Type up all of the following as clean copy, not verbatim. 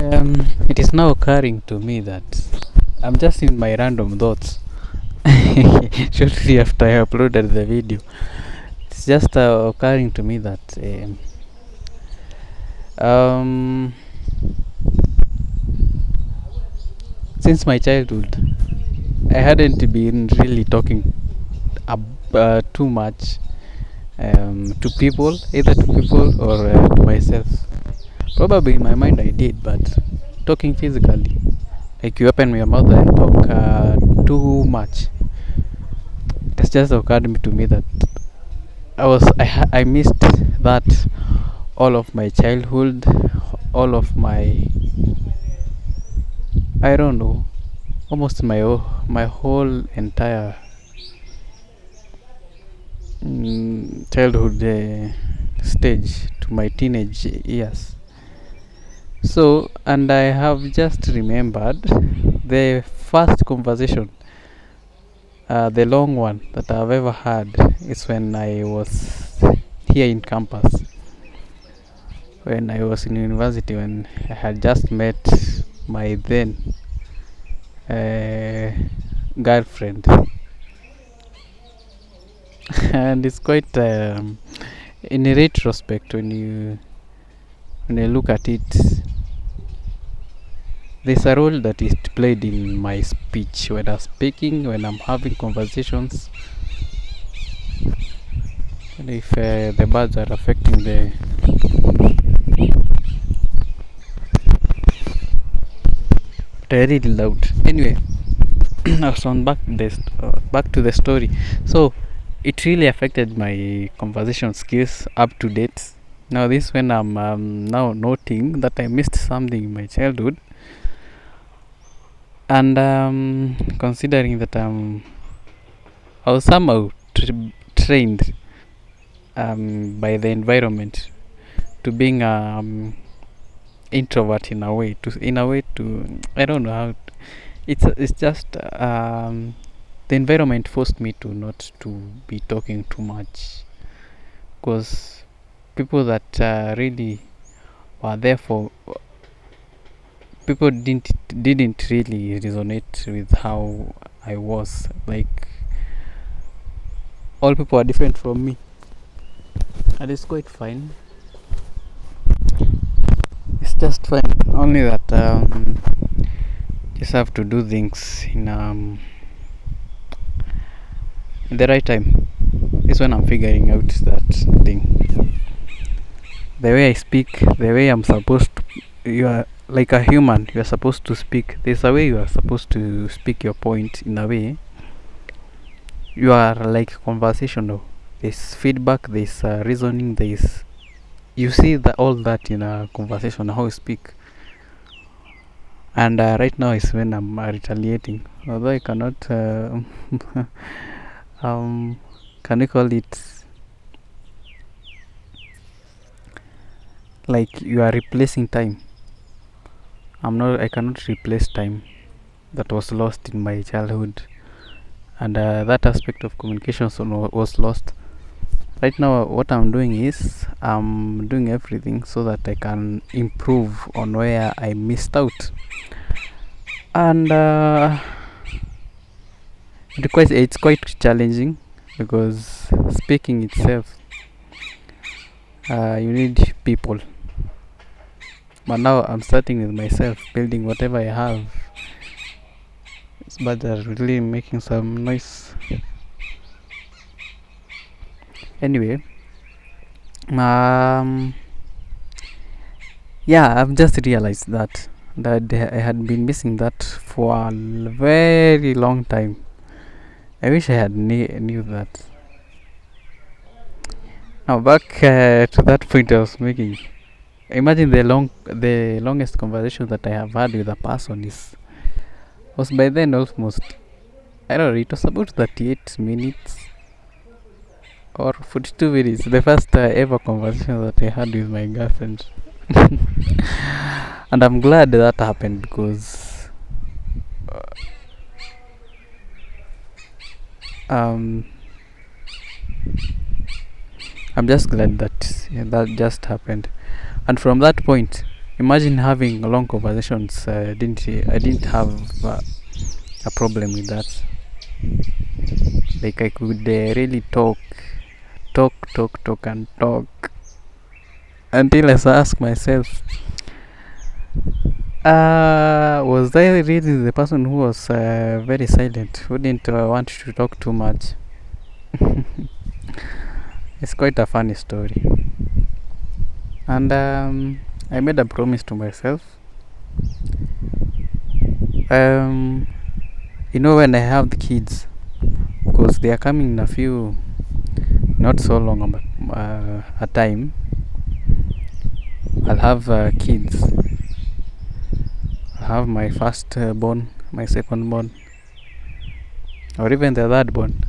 It is now occurring to me that I'm just in my random thoughts. Shortly after I uploaded the video, it's just occurring to me that um, since my childhood, I hadn't been really talking too much to people, either to people or to myself. Probably in my mind I did, but talking physically, like you open your mouth and talk too much. It has just occurred to me that I missed that all of my childhood, all of my, I don't know, almost my whole entire childhood stage to my teenage years. So, and I have just remembered the first conversation, the long one that I've ever had is when I was here in campus, when I was in university, when I had just met my then girlfriend. And it's quite, in a retrospect, when you look at it, there's a role that is played in my speech when I'm speaking, when I'm having conversations. And if the birds are affecting the very loud. Anyway, so back to the story. So it really affected my conversation skills up to date. Now this when I'm now noting that I missed something in my childhood, and considering that I was somehow trained by the environment to being introvert in a way to I don't know how it's just the environment forced me to not to be talking too much, because people that really were there for people didn't really resonate with how I was. Like, all people are different from me, and it's quite fine. It's just fine. Only that just have to do things in the right time. Is when I'm figuring out that thing. The way I speak, the way I'm supposed to. You are like a human. You are supposed to speak. There's a way you are supposed to speak your point. In a way, you are like conversational. There's feedback. There's reasoning. There's you see that all that in a conversation, how you speak. And right now is when I'm retaliating, although I cannot can you call it, like you are replacing time. I cannot replace time that was lost in my childhood, and that aspect of communication was lost. Right now what I'm doing is I'm doing everything so that I can improve on where I missed out. And it's quite challenging, because speaking itself, you need people, but now I'm starting with myself, building whatever I have. But they're really making some noise. Anyway, yeah, I've just realized that I had been missing that for a very long time. I wish I had knew that. Now back to that point I was making. Imagine the longest conversation that I have had with a person was by then almost, I don't know, it was about 38 minutes or 42 minutes. The first ever conversation that I had with my girlfriend. And I'm glad that happened, because I'm just glad that that just happened. And from that point, imagine having long conversations. I didn't have a problem with that. Like I could really talk and talk until I ask myself, was I really the person who was very silent, who didn't want to talk too much? It's quite a funny story. And I made a promise to myself. When I have the kids, because they are coming in a few, not so long a time, I'll have kids. I'll have my first born, my second born, or even the third born.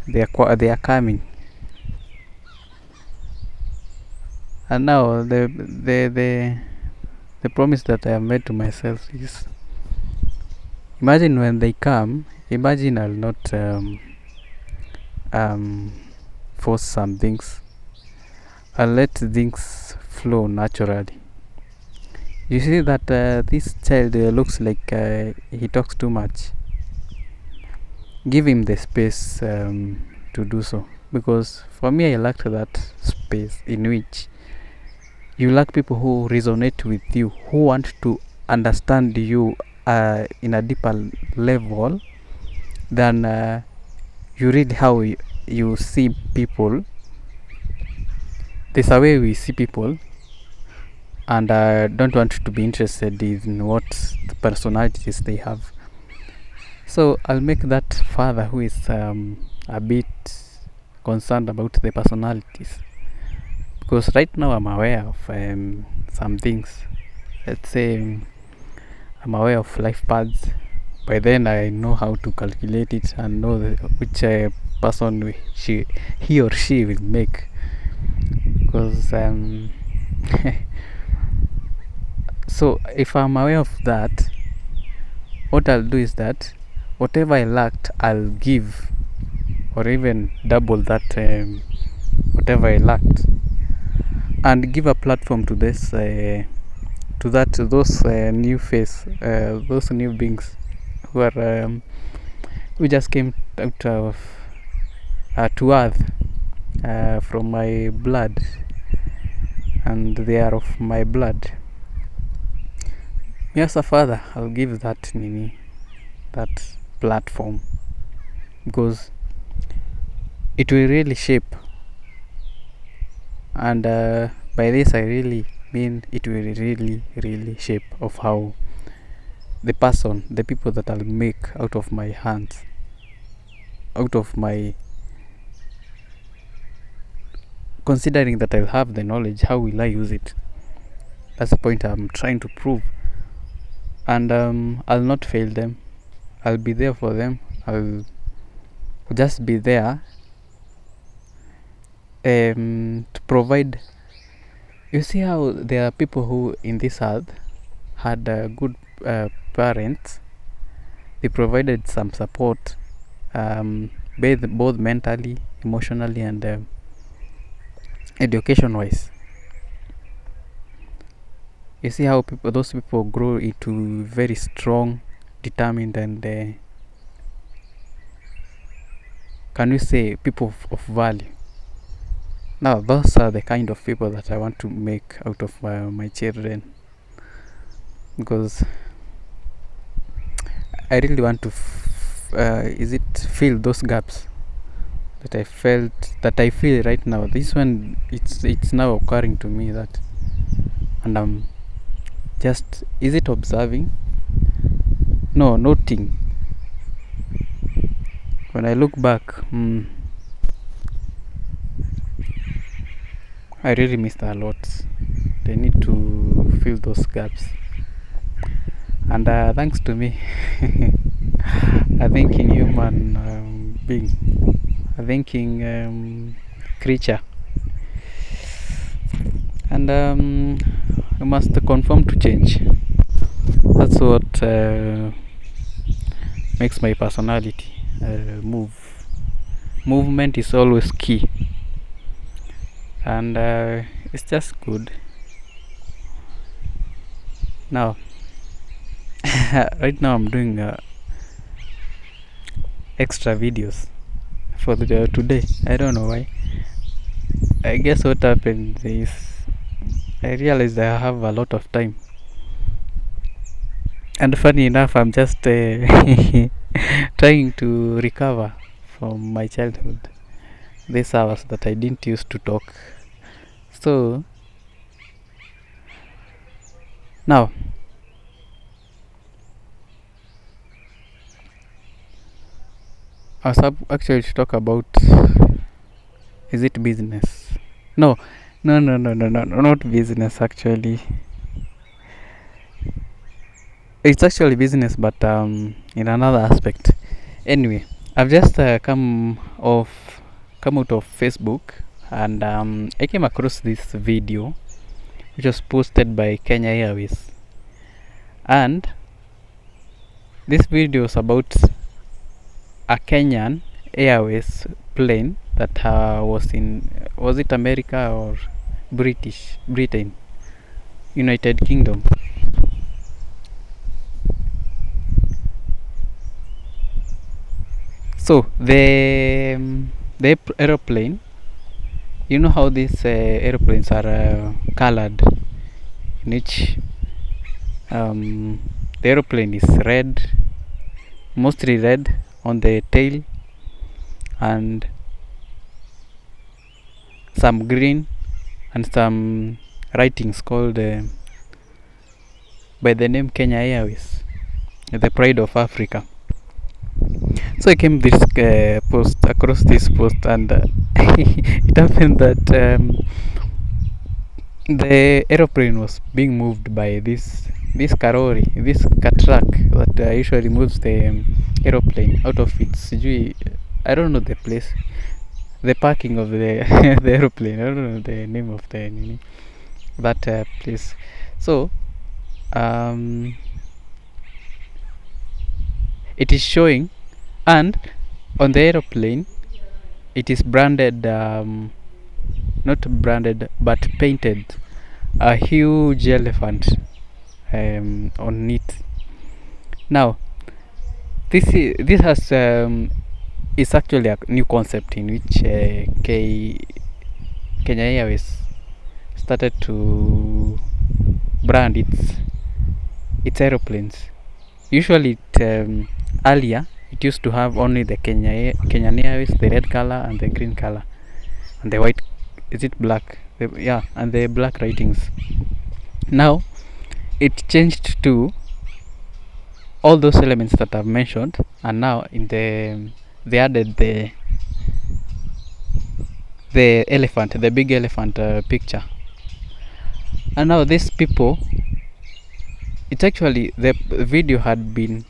They are coming. And now the promise that I have made to myself is, imagine when they come, imagine I'll not force some things. I'll let things flow naturally. You see that this child looks like he talks too much. Give him the space to do so, because for me I lacked that space in which you lack people who resonate with you, who want to understand you in a deeper level than you read how you see people. There's a way we see people, and don't want to be interested in what the personalities they have. So I'll make that father who is a bit concerned about the personalities, because right now I'm aware of some things. Let's say I'm aware of life paths. By then I know how to calculate it and know which person he or she will make, because so if I'm aware of that, what I'll do is that whatever I lacked, I'll give, or even double that whatever I lacked, and give a platform to this those new face, those new beings who are who just came out of to earth from my blood, and they are of my blood. Me as a father, I'll give that platform, because it will really shape, and by this I really mean it will really shape of how the people that I'll make out of my hands, out of my, considering that I'll have the knowledge, how will I use it? That's the point I'm trying to prove. And I'll not fail them. I'll be there for them. I'll just be there to provide. You see how there are people who in this earth had good parents. They provided some support, both mentally, emotionally, and education wise. You see how those people grow into very strong, determined, and can we say people of value. Now those are the kind of people that I want to make out of my children, because I really want to fill those gaps that I feel right now. This one, it's now occurring to me that, and I'm just, is it observing? No, noting. When I look back, I really missed a lot. They need to fill those gaps, and thanks to me, a thinking human being, a thinking creature, and I must conform to change. That's what makes my personality move. Movement is always key, and it's just good. Now, right now I'm doing extra videos for today. I don't know why. I guess what happened is I realized I have a lot of time, and funny enough, I'm just trying to recover from my childhood. These hours that I didn't used to talk. So now I was actually to talk about, is it business? No, no, not business actually. It's actually business, but in another aspect. Anyway, I've just come out of Facebook, and I came across this video which was posted by Kenya Airways, and this video is about a Kenyan Airways plane that was it America or Britain, United Kingdom. So the aeroplane, you know how these aeroplanes are colored in each. The aeroplane is red, mostly red on the tail, and some green, and some writings called by the name Kenya Airways, the pride of Africa. So I came across this post, and it happened that the aeroplane was being moved by this karori, this truck that usually moves the aeroplane out of its, I don't know the place, the parking of the the aeroplane. I don't know the name of that place. So it is showing, and on the aeroplane it is branded, not branded but painted, a huge elephant on it. Now this has is actually a new concept in which Kenya Airways started to brand its aeroplanes. Usually earlier it used to have only the Kenyan Airways, the red color and the green color, and the white, is it black? And the black writings. Now it changed to all those elements that I've mentioned, and now they added the elephant, the big elephant picture. And now these people, it's actually, the video had been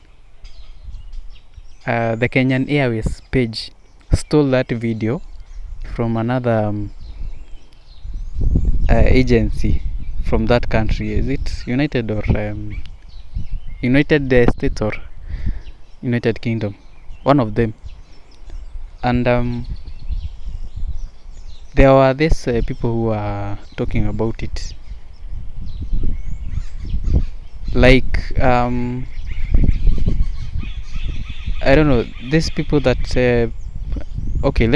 the Kenyan Airways page stole that video from another agency from that country. Is it United or United States or United Kingdom? One of them. And there were these people who are talking about it, like I don't know, these people that okay,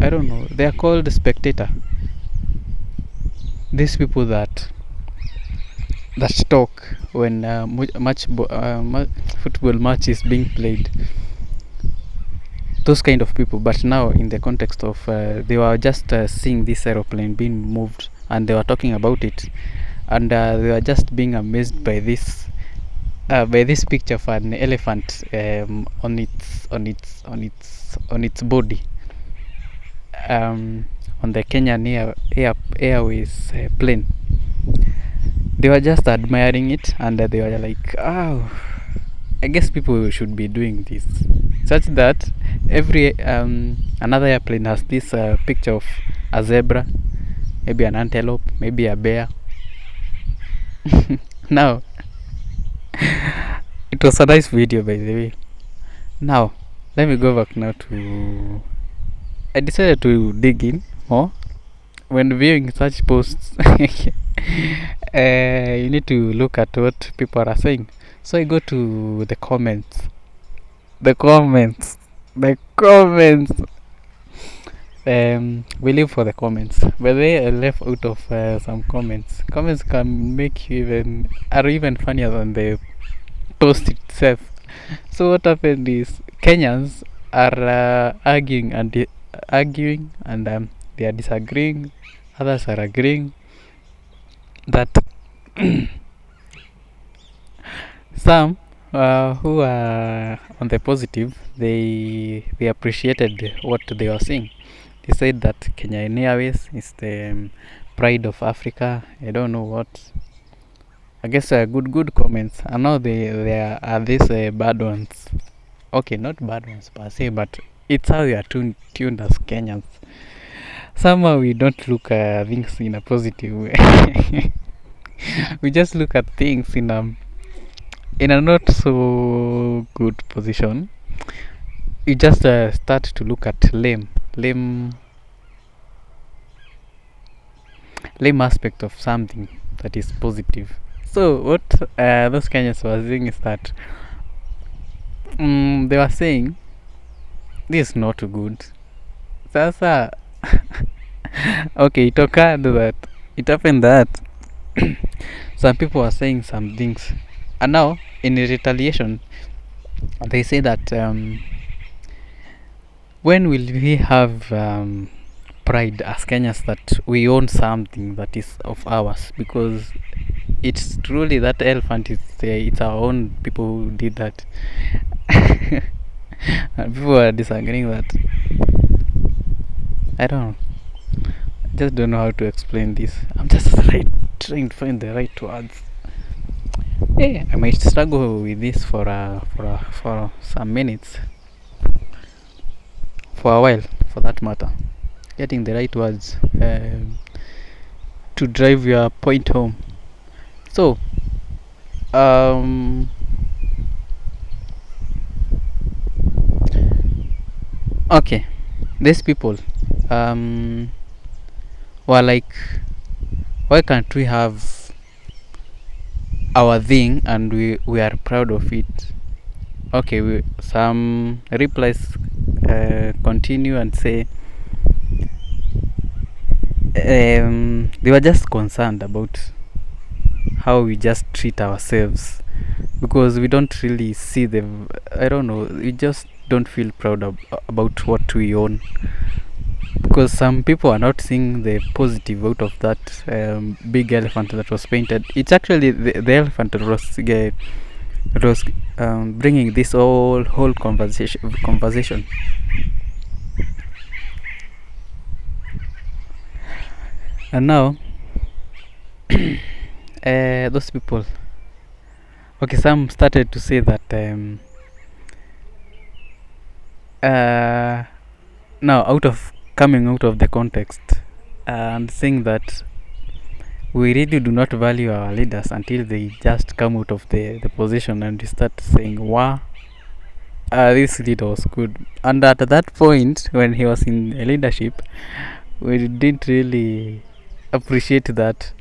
I don't know, they are called spectator. These people that talk when football match is being played, those kind of people. But now in the context of they were just seeing this aeroplane being moved, and they were talking about it, and they were just being amazed by this picture of an elephant on its body, on the Kenyan Airways plane. They were just admiring it, and they were like, oh, I guess people should be doing this, such that every another airplane has this picture of a zebra, maybe an antelope, maybe a bear. Now it was a nice video, by the way. Now let me go back now to, I decided to dig in more when viewing such posts. You need to look at what people are saying. So I go to the comments. The comments. The comments. We live for the comments. But they left out of some comments. Comments can make you even funnier than the post itself. So what happened is Kenyans are arguing and they are disagreeing. Others are agreeing that some who are on the positive, they appreciated what they were seeing. They said that Kenya Airways is the pride of Africa. I don't know what. I guess good comments. I know there are these bad ones. Okay, not bad ones per se, but it's how we are tuned as Kenyans. Somehow we don't look at things in a positive way. We just look at things in a not so good position. You just start to look at lame aspect of something that is positive. So what those Kenyans were saying is that they were saying this is not good. Sasa okay, it occurred that it happened that some people were saying some things, and now in retaliation they say that when will we have pride as Kenyans that we own something that is of ours, because it's truly that elephant is it's our own people who did that. And people are disagreeing that I just don't know how to explain this. I'm just trying to find the right words. Yeah, I might struggle with this for some minutes, for a while, for that matter, getting the right words to drive your point home. So, okay, these people were like, why can't we have our thing and we are proud of it? Okay, some replies continue and say they were just concerned about how we just treat ourselves, because we don't really see them. I don't know, we just don't feel proud about what we own, because some people are not seeing the positive out of that big elephant that was painted. It's actually the elephant that was bringing this whole conversation. And now those people, okay, some started to say that now coming out of the context and saying that we really do not value our leaders until they just come out of the position and we start saying, wow, this leader was good. And at that point, when he was in leadership, we didn't really appreciate that.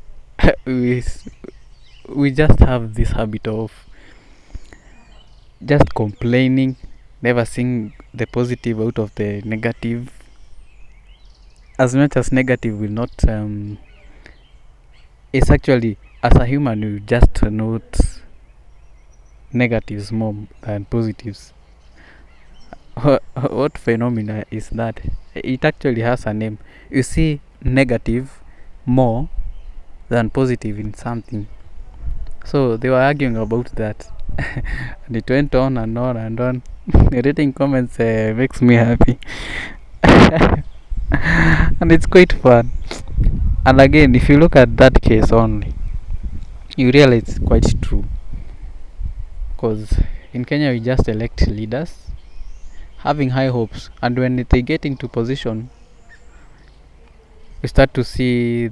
we just have this habit of just complaining, never seeing the positive out of the negative. As much as negative will not it's actually, as a human, you just note negatives more than positives. What phenomena is that? It actually has a name. You see negative more than positive in something. So they were arguing about that. And it went on and on and on. Reading comments makes me happy. And it's quite fun. And again, if you look at that case only, you realize it's quite true. Because in Kenya, we just elect leaders having high hopes, and when they get into position, we start to see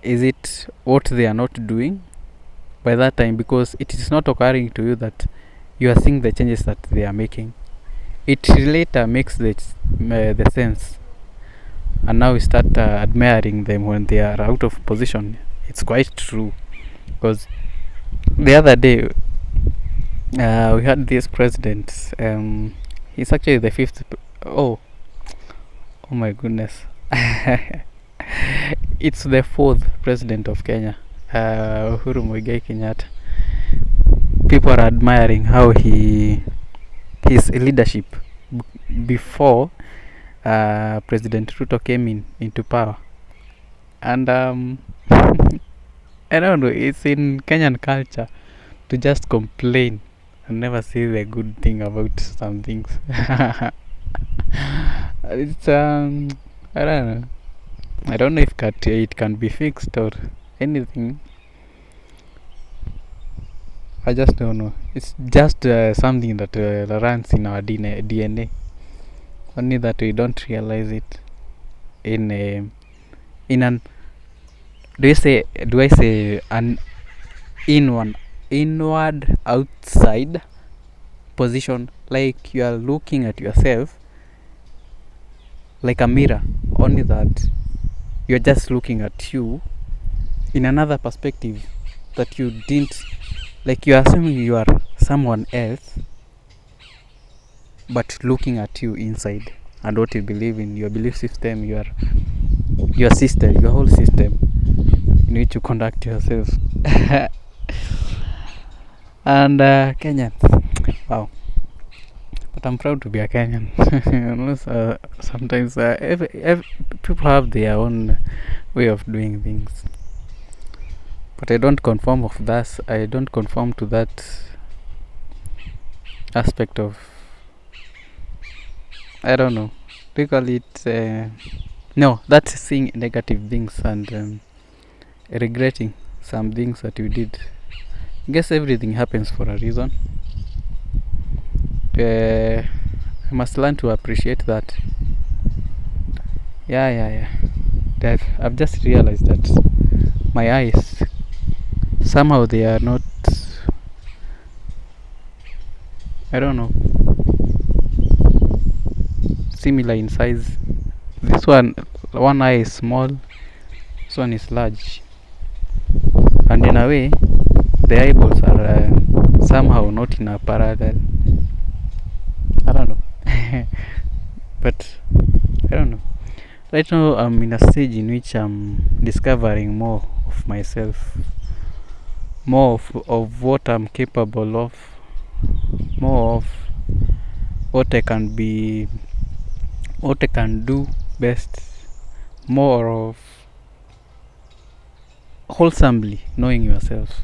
is it what they are not doing by that time, because it is not occurring to you that you are seeing the changes that they are making. It later makes the sense and now we start admiring them when they are out of position. It's quite true, because the other day we had this president. He's actually the fifth. Oh my goodness. It's the fourth president of Kenya, Uhuru Muigai Kenyatta. People are admiring how his leadership before President Ruto came into power, and I don't know. It's in Kenyan culture to just complain and never see the good thing about some things. It's I don't know. I don't know if it can be fixed or anything. I just don't know. It's just something that runs in our DNA. Only that we don't realize it. In an do I say an inward outside position, like you are looking at yourself like a mirror, only that you're just looking at you in another perspective that you didn't, like you're assuming you are someone else, but looking at you inside and what you believe in, your belief system, your system, your whole system in which you conduct yourself. And Kenyans, wow. But I'm proud to be a Kenyan. Sometimes people have their own way of doing things, but I don't conform of that. I don't conform to that aspect of. I don't know. We call it no. That's seeing negative things and regretting some things that you did. I guess everything happens for a reason. I must learn to appreciate that. Yeah. That I've just realized that my eyes, somehow they are not, I don't know, similar in size. This one eye is small, this one is large, and in a way the eyeballs are somehow not in a parallel. I don't know. But I don't know. Right now I'm in a stage in which I'm discovering more of myself, more of what I'm capable of, more of what I can be, what I can do best, more of wholesomely knowing yourself.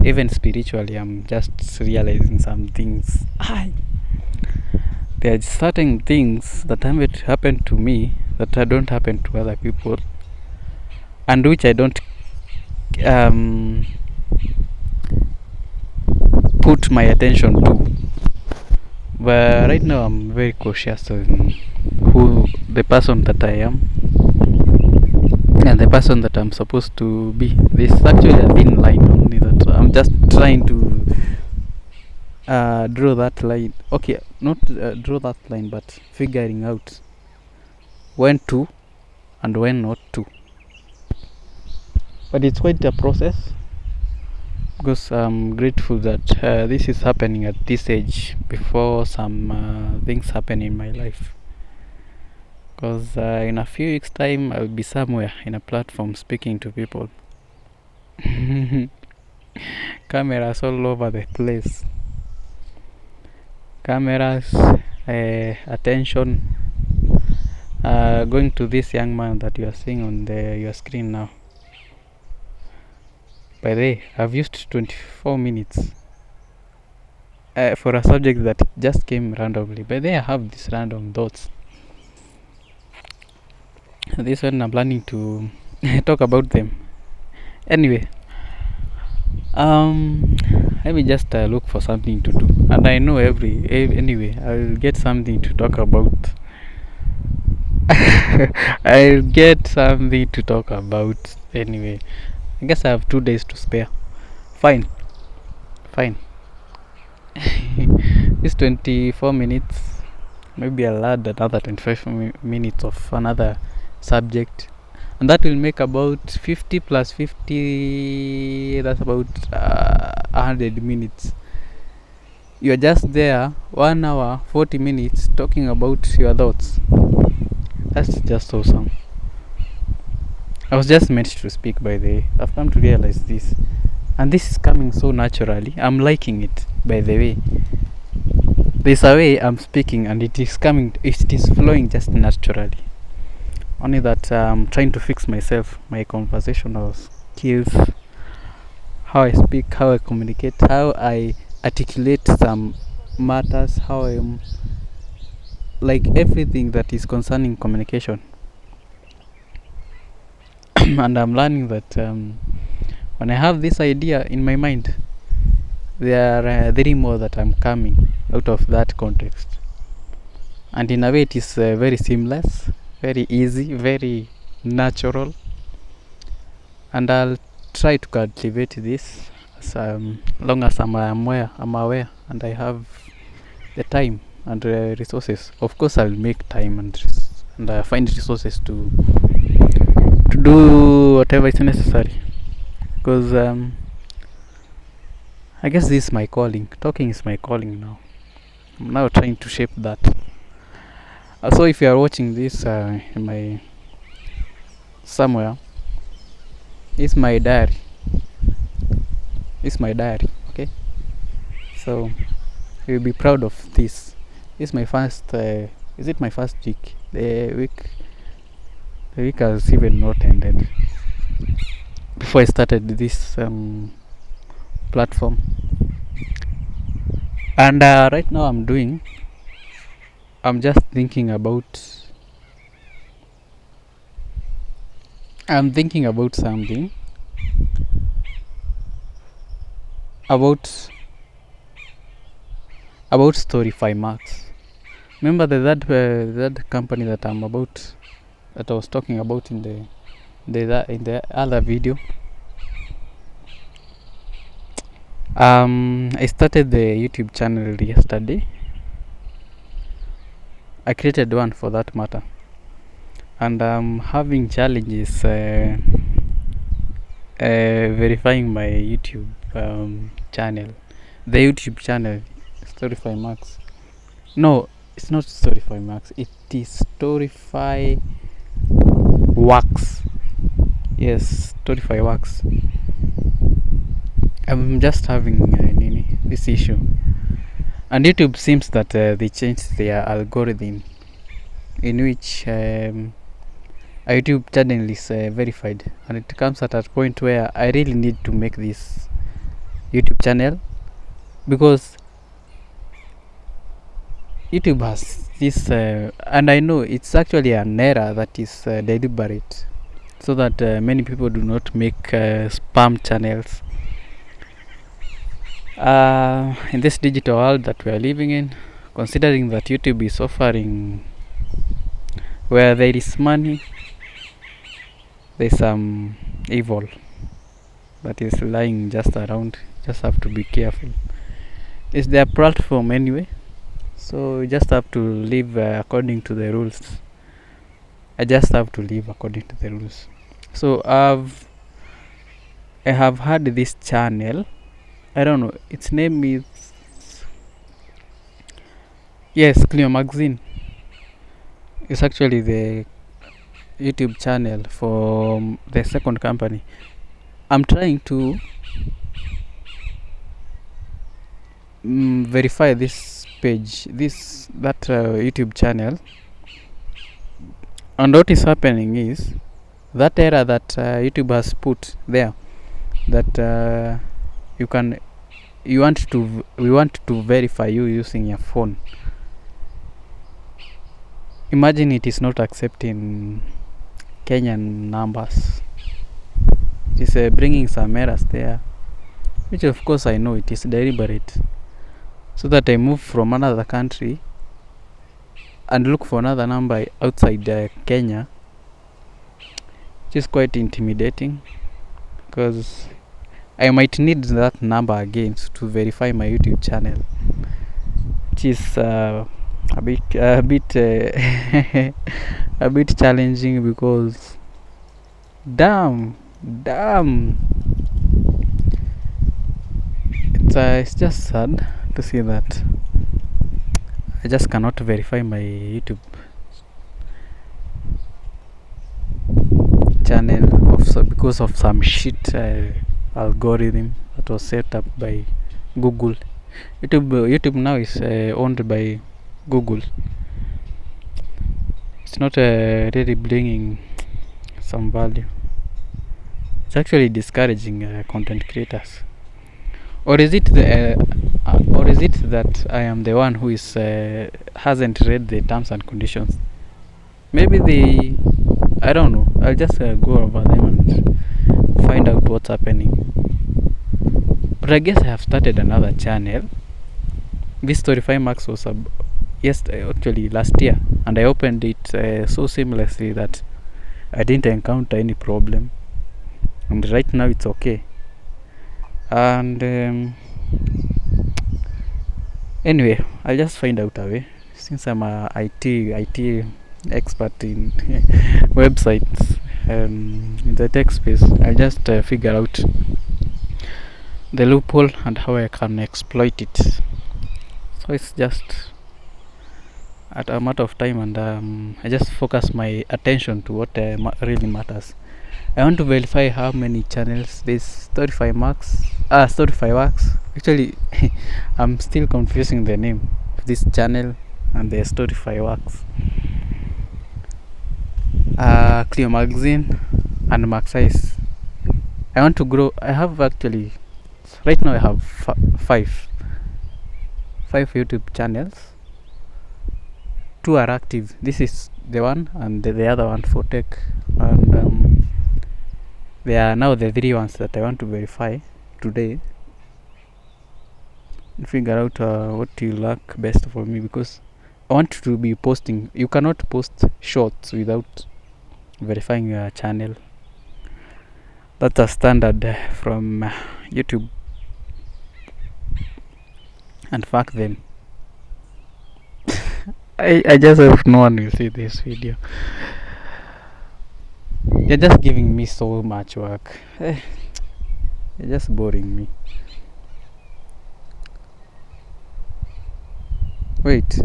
Even spiritually, I'm just realizing some things. There are certain things that haven't happened to me that don't happen to other people, and which I don't put my attention to. But right now I'm very cautious on who the person that I am and the person that I'm supposed to be. This is actually a thin line, only that I'm just trying to draw that line. Okay, not draw that line, but figuring out when to and when not to. But it's quite a process, because I'm grateful that this is happening at this age before some things happen in my life. Because in a few weeks' time, I'll be somewhere in a platform speaking to people. Cameras all over the place. Cameras, attention, going to this young man that you are seeing on your screen now. By the way, I've used 24 minutes for a subject that just came randomly. By the way, I have these random thoughts. This one I'm planning to talk about them. Anyway, let me just look for something to do, and I know anyway I'll get something to talk about. I'll get something to talk about anyway. I guess I have 2 days to spare. Fine. It's 24 minutes. Maybe I'll add another 25 minutes of another subject, and that will make about 50 plus 50, that's about 100 minutes. You're just there 1 hour 40 minutes talking about your thoughts. That's just awesome. I was just meant to speak, by the way. I've come to realize this, and this is coming so naturally. I'm liking it, by the way. There's a way I'm speaking and it is flowing just naturally. Only that I'm trying to fix myself, my conversational skills, how I speak, how I communicate, how I articulate some matters, how I'm like everything that is concerning communication. And I'm learning that when I have this idea in my mind, there are three more that I'm coming out of that context, and in a way it is very seamless, very easy, very natural, and I'll try to cultivate this as long as I'm aware and I have the time and resources. Of course I'll make time and find resources to do whatever is necessary, because I guess this is my calling. Talking is my calling now. I'm now trying to shape that. So if you are watching this in my somewhere, it's my diary. Okay. So you'll be proud of this. It's my first. Is it my first week? The week has even not ended. Before I started this platform, and right now I'm just thinking about something about Storyfy Max. Remember that company that I was talking about in the other video. I started the YouTube channel yesterday. I created one, for that matter, and I'm having challenges verifying my YouTube channel. The YouTube channel, Storyfy Max. No, it's not Storyfy Max. It is Storyfy Wax. Yes, Storyfy Wax. I'm just having this issue, and YouTube seems that they changed their algorithm in which a YouTube channel is verified, and it comes at a point where I really need to make this YouTube channel, because YouTube has this and I know it's actually an error that is deliberate, so that many people do not make spam channels in this digital world that we are living in, considering that YouTube is offering, where there is money, there's some evil that is lying just around. Just have to be careful. It's their platform anyway, so you just have to live according to the rules. I just have to live according to the rules. So I have had this channel, I don't know, its name is, yes, Clio Magazine. It's actually the YouTube channel for the second company. I'm trying to verify this page, that YouTube channel, and what is happening is that error that YouTube has put there, that we want to verify you using your phone. Imagine it is not accepting Kenyan numbers. It is bringing some errors there, which of course I know it is deliberate, so that I move from another country and look for another number outside Kenya, which is quite intimidating, because I might need that number again to verify my YouTube channel, which is a bit challenging because damn, damn, it's just sad to see that I just cannot verify my YouTube channel because of some shit algorithm that was set up by Google. YouTube now is owned by Google. It's not really bringing some value. It's actually discouraging content creators. Or is it that I am the one who is hasn't read the terms and conditions? Maybe I don't know. I'll just go over them and find out what's happening. But I guess I have started another channel. This Storify Max was actually last year, and I opened it so seamlessly that I didn't encounter any problem, and right now it's okay. And anyway, I'll just find out a way, since I'm a IT expert in websites, in the tech space. I'll just figure out the loophole and how I can exploit it. So it's just at a matter of time, and I just focus my attention to what really matters. I want to verify how many channels this Storify Max Storify Works. Actually, I'm still confusing the name of this channel and the Storify Works. Clio Magazine and Maxize. I want to grow. I have actually right now I have five YouTube channels. 2 are active. This is the one, and the other one for tech, and they are now the 3 ones that I want to verify today and figure out what will work best for me, because I want to be posting. You cannot post shorts without verifying your channel. That's a standard from YouTube, and fuck them. I just hope no one will see this video. You're just giving me so much work. You're just boring me. Wait,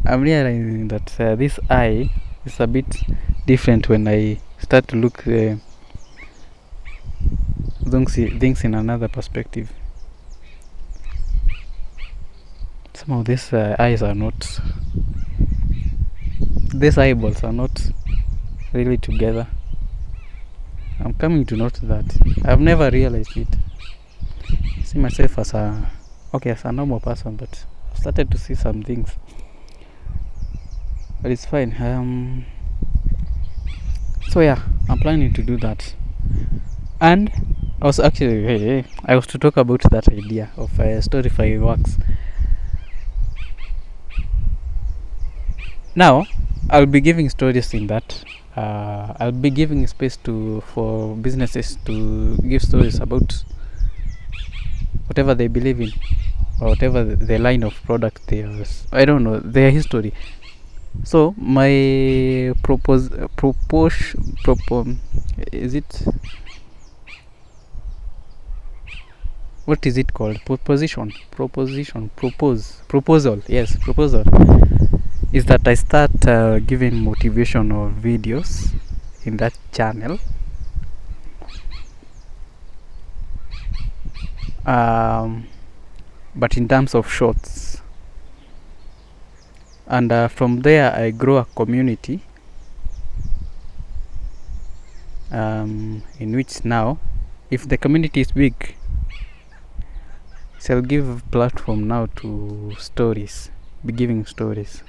I'm realizing that this eye is a bit different when I start to look things in another perspective. Some of these eyes are not, these eyeballs are not really together. I'm coming to note that. I've never realized it. I see myself as a normal person, but I've started to see some things. But it's fine. So yeah, I'm planning to do that. And I was actually I was to talk about that idea of Storify Works. Now I'll be giving stories in that. I'll be giving space for businesses to give stories about whatever they believe in, or whatever the line of product they are. I don't know their history. So my is it, what is it called? Proposal. Yes, proposal is that I start giving motivational videos in that channel. But in terms of shorts, and from there I grow a community in which now, if the community is big, so I'll give platform now to stories, be giving stories,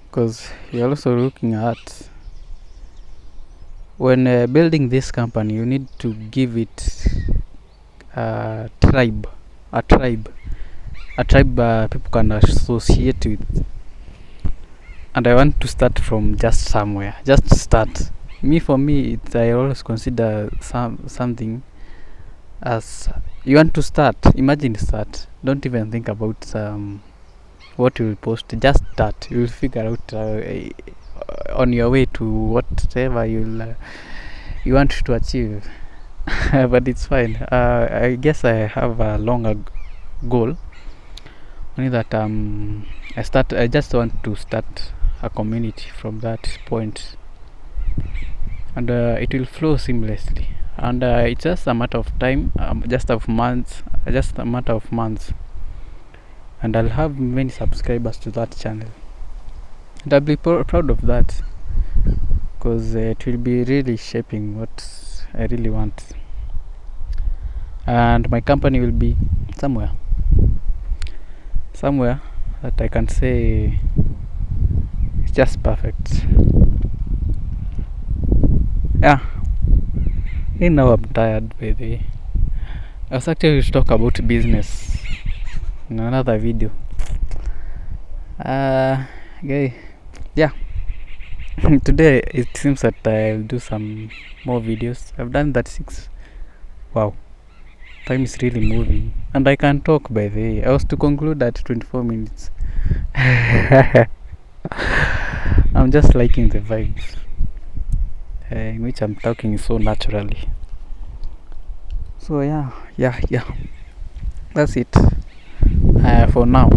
because you're also looking at, when building this company, you need to give it a tribe people can associate with. And I want to start from just somewhere, just start. For me, I always consider something as, you want to start, imagine start, don't even think about what you will post. Just start, you will figure out on your way to whatever you want to achieve. But it's fine. I guess I have a longer goal, only that I just want to start a community from that point, and it will flow seamlessly, and it's just a matter of time, just a matter of months, and I'll have many subscribers to that channel, and I'll be proud of that, because it will be really shaping what I really want, and my company will be somewhere that I can say it's just perfect. Yeah, now I'm tired, by the way. I was actually to talk about business in another video. Okay, yeah. Today it seems that I'll do some more videos. I've done that 6. Wow, time is really moving, and I can talk, by the way. I was to conclude at 24 minutes. I'm just liking the vibes in which I'm talking so naturally. So yeah, that's it for now.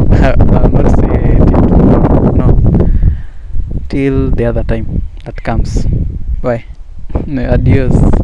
I'll not say till tomorrow, no, till the other time that comes. Bye. Adios.